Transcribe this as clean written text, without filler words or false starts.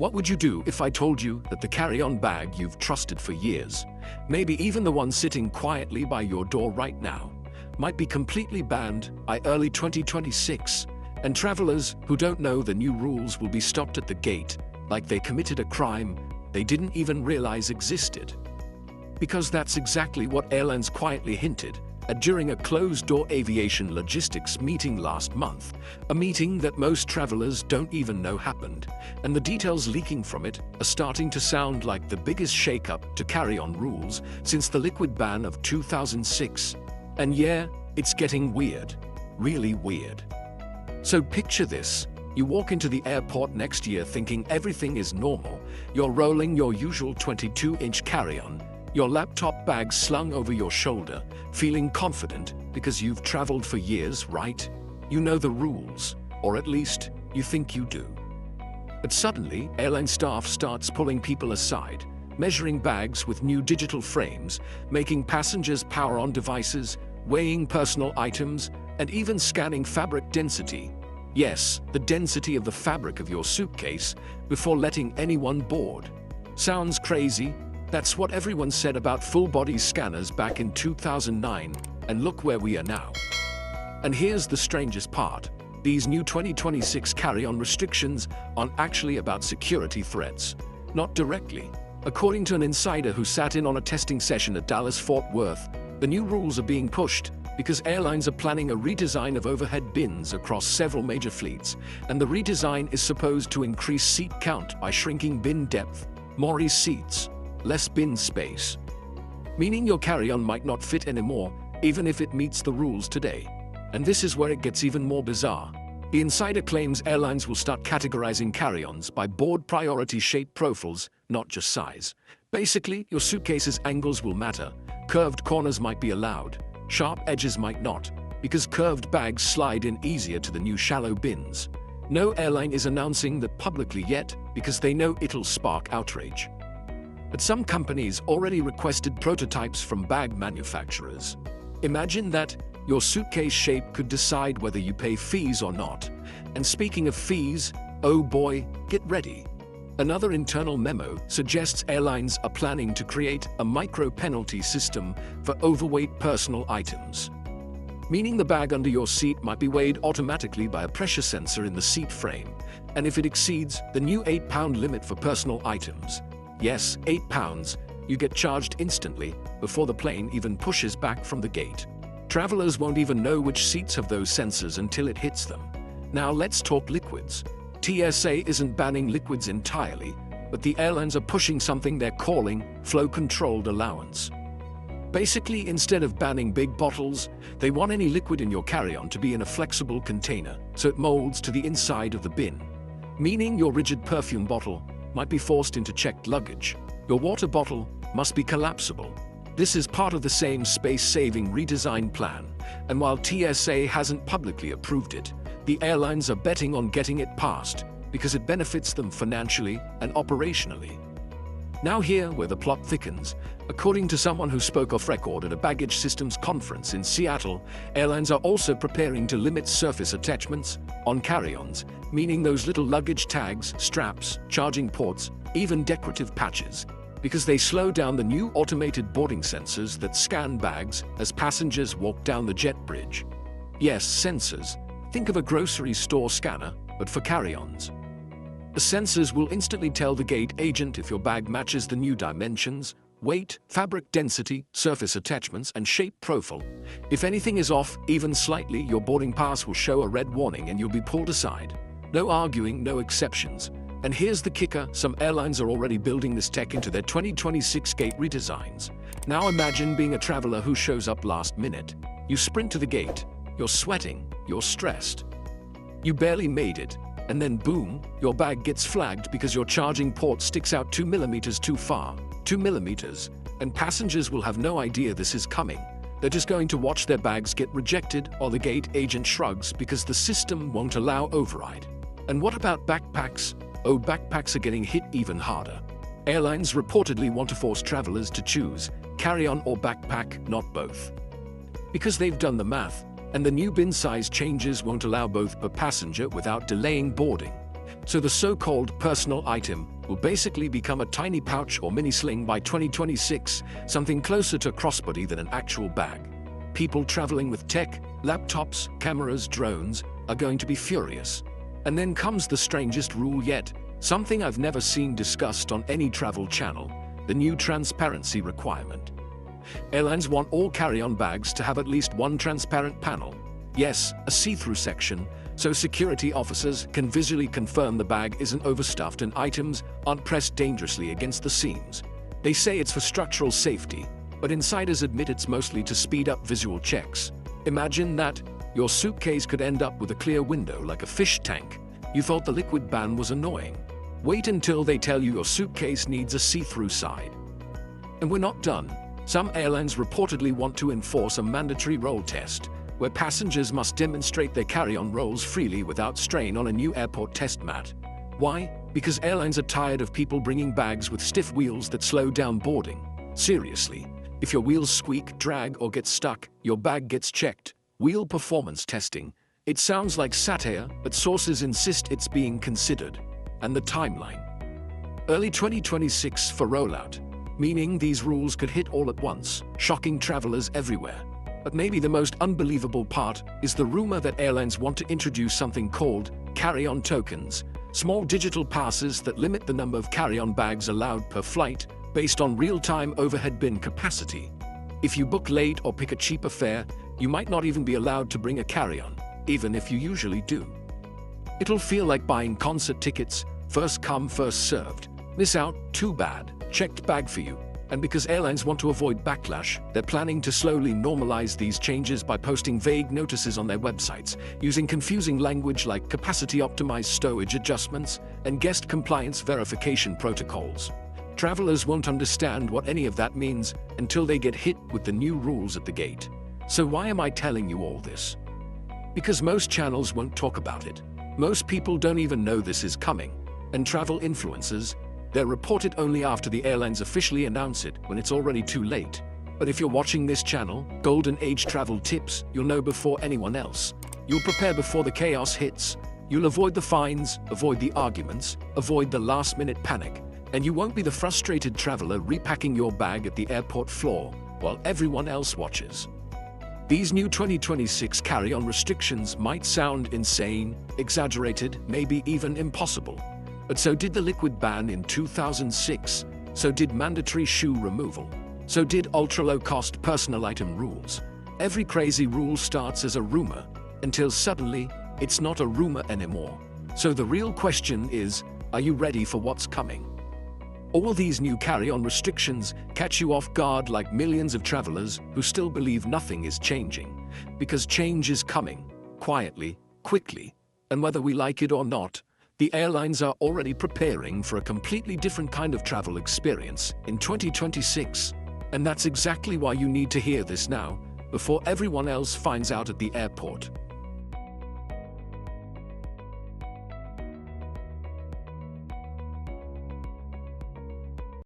What would you do if I told you that the carry-on bag you've trusted for years, maybe even the one sitting quietly by your door right now, might be completely banned by early 2026, and travelers who don't know the new rules will be stopped at the gate like they committed a crime they didn't even realize existed? Because that's exactly what airlines quietly hinted at during a closed-door aviation logistics meeting last month, a meeting that most travelers don't even know happened, and the details leaking from it are starting to sound like the biggest shakeup to carry-on rules since the liquid ban of 2006. And yeah, it's getting weird, really weird. So picture this. You walk into the airport next year thinking everything is normal. You're rolling your usual 22-inch carry-on, your laptop bag slung over your shoulder, feeling confident because you've traveled for years, right? You know the rules, or at least you think you do. But suddenly, airline staff starts pulling people aside, measuring bags with new digital frames, making passengers power on devices, weighing personal items, and even scanning fabric density. Yes, the density of the fabric of your suitcase before letting anyone board. Sounds crazy? That's what everyone said about full-body scanners back in 2009, and look where we are now. And here's the strangest part. These new 2026 carry-on restrictions aren't actually about security threats. Not directly. According to an insider who sat in on a testing session at Dallas-Fort Worth, the new rules are being pushed because airlines are planning a redesign of overhead bins across several major fleets, and the redesign is supposed to increase seat count by shrinking bin depth, more seats, less bin space. Meaning your carry-on might not fit anymore, even if it meets the rules today. And this is where it gets even more bizarre. The insider claims airlines will start categorizing carry-ons by board priority shape profiles, not just size. Basically, your suitcase's angles will matter. Curved corners might be allowed, sharp edges might not, because curved bags slide in easier to the new shallow bins. No airline is announcing that publicly yet because they know it'll spark outrage. But some companies already requested prototypes from bag manufacturers. Imagine that your suitcase shape could decide whether you pay fees or not. And speaking of fees, oh boy, get ready. Another internal memo suggests airlines are planning to create a micro-penalty system for overweight personal items. Meaning the bag under your seat might be weighed automatically by a pressure sensor in the seat frame, and if it exceeds the new 8-pound limit for personal items, yes, 8 pounds, you get charged instantly before the plane even pushes back from the gate. Travelers won't even know which seats have those sensors until it hits them. Now let's talk liquids. TSA isn't banning liquids entirely, but the airlines are pushing something they're calling flow-controlled allowance. Basically, instead of banning big bottles, they want any liquid in your carry-on to be in a flexible container, so it molds to the inside of the bin. Meaning your rigid perfume bottle might be forced into checked luggage. Your water bottle must be collapsible. This is part of the same space-saving redesign plan, and while TSA hasn't publicly approved it, the airlines are betting on getting it passed because it benefits them financially and operationally. Now here where the plot thickens, according to someone who spoke off record at a baggage systems conference in Seattle, airlines are also preparing to limit surface attachments on carry-ons, meaning those little luggage tags, straps, charging ports, even decorative patches, because they slow down the new automated boarding sensors that scan bags as passengers walk down the jet bridge. Yes, sensors. Think of a grocery store scanner, but for carry-ons. The sensors will instantly tell the gate agent if your bag matches the new dimensions, weight, fabric density, surface attachments, and shape profile. If anything is off, even slightly, your boarding pass will show a red warning and you'll be pulled aside. No arguing, no exceptions. And here's the kicker, some airlines are already building this tech into their 2026 gate redesigns. Now imagine being a traveler who shows up last minute. You sprint to the gate, you're sweating, you're stressed. You barely made it, and then boom, your bag gets flagged because your charging port sticks out 2 millimeters too far. 2 millimeters, and passengers will have no idea this is coming. They're just going to watch their bags get rejected or the gate agent shrugs because the system won't allow override. And what about backpacks? Oh, backpacks are getting hit even harder. Airlines reportedly want to force travelers to choose carry-on or backpack, not both. Because they've done the math, and the new bin size changes won't allow both per passenger without delaying boarding. So the so-called personal item will basically become a tiny pouch or mini sling by 2026, something closer to crossbody than an actual bag. People traveling with tech, laptops, cameras, drones are going to be furious. And then comes the strangest rule yet, something I've never seen discussed on any travel channel, the new transparency requirement. Airlines want all carry-on bags to have at least one transparent panel. Yes, a see-through section, so security officers can visually confirm the bag isn't overstuffed and items aren't pressed dangerously against the seams. They say it's for structural safety, but insiders admit it's mostly to speed up visual checks. Imagine that. Your suitcase could end up with a clear window like a fish tank. You thought the liquid ban was annoying. Wait until they tell you your suitcase needs a see-through side. And we're not done. Some airlines reportedly want to enforce a mandatory roll test, where passengers must demonstrate their carry-on rolls freely without strain on a new airport test mat. Why? Because airlines are tired of people bringing bags with stiff wheels that slow down boarding. Seriously, if your wheels squeak, drag, or get stuck, your bag gets checked. Wheel performance testing. It sounds like satire, but sources insist it's being considered. And the timeline. Early 2026 for rollout, meaning these rules could hit all at once, shocking travelers everywhere. But maybe the most unbelievable part is the rumor that airlines want to introduce something called carry-on tokens, small digital passes that limit the number of carry-on bags allowed per flight based on real-time overhead bin capacity. If you book late or pick a cheaper fare, you might not even be allowed to bring a carry-on, even if you usually do. It'll feel like buying concert tickets, first come, first served. Miss out, too bad, checked bag for you. And because airlines want to avoid backlash, they're planning to slowly normalize these changes by posting vague notices on their websites, using confusing language like capacity-optimized stowage adjustments and guest compliance verification protocols. Travelers won't understand what any of that means until they get hit with the new rules at the gate. So why am I telling you all this? Because most channels won't talk about it. Most people don't even know this is coming. And travel influencers, they're reported only after the airlines officially announce it, when it's already too late. But if you're watching this channel, Golden Age Travel Tips, you'll know before anyone else. You'll prepare before the chaos hits. You'll avoid the fines, avoid the arguments, avoid the last-minute panic. And you won't be the frustrated traveler repacking your bag at the airport floor while everyone else watches. These new 2026 carry-on restrictions might sound insane, exaggerated, maybe even impossible. But so did the liquid ban in 2006, so did mandatory shoe removal, so did ultra-low-cost personal item rules. Every crazy rule starts as a rumor, until suddenly, it's not a rumor anymore. So the real question is, are you ready for what's coming? All these new carry-on restrictions catch you off guard like millions of travelers who still believe nothing is changing. Because change is coming, quietly, quickly, and whether we like it or not, the airlines are already preparing for a completely different kind of travel experience in 2026. And that's exactly why you need to hear this now, before everyone else finds out at the airport.